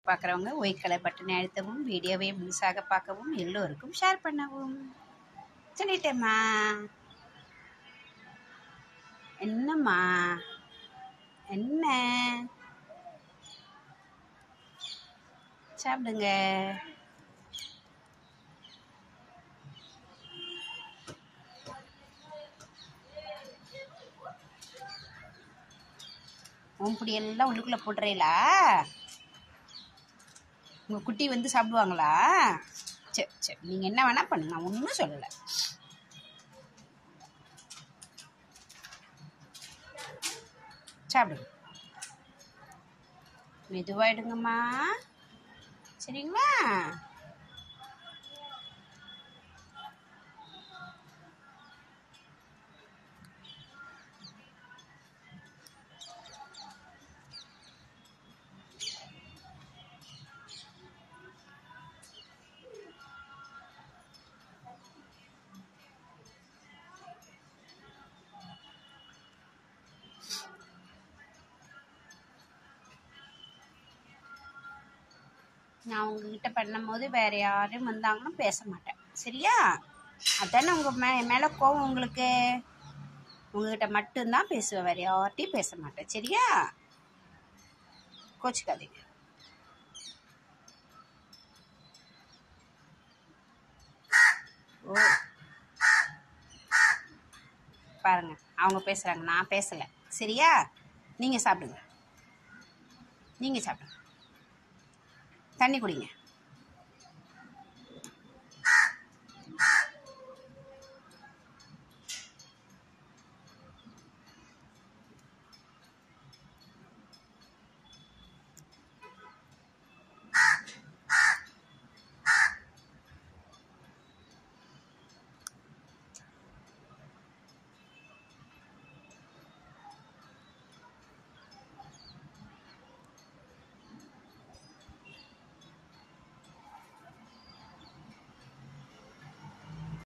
பார்க்குறவங்க white colour பட்டனை அழுத்தவும், வீடியோவை முழுசாக பார்க்கவும், எல்லோருக்கும் ஷேர் பண்ணவும். சொல்லிட்டேம்மா. என்னம்மா என்ன சாப்பிடுங்க. உன் எல்லாம் உள்ளுக்குள்ளே போட்டுறீங்களா? உங்கள் குட்டி வந்து சாப்பிடுவாங்களா? சரி சரி, நீங்கள் என்ன வேணால் பண்ணுங்க, நான் ஒன்றும் சொல்லலை. சாப்பிடுங்க, மெதுவாயிடுங்கம்மா, சரிங்களா? நான் உங்ககிட்ட பண்ணும்போது வேற யாரும் வந்தாங்கன்னா பேச மாட்டேன், சரியா? அதானே உங்கள் மேலே கோவம் உங்களுக்கு. உங்ககிட்ட மட்டும்தான் பேசுவேன், வேற யார்ட்டையும் பேச மாட்டேன், சரியா? கோச்சிக்காதீங்க. ஓ பாருங்க, அவங்க பேசுகிறாங்க, நான் பேசலை, சரியா? நீங்கள் சாப்பிடுங்க, நீங்கள் சாப்பிடுங்க, தண்ணி குடிங்க.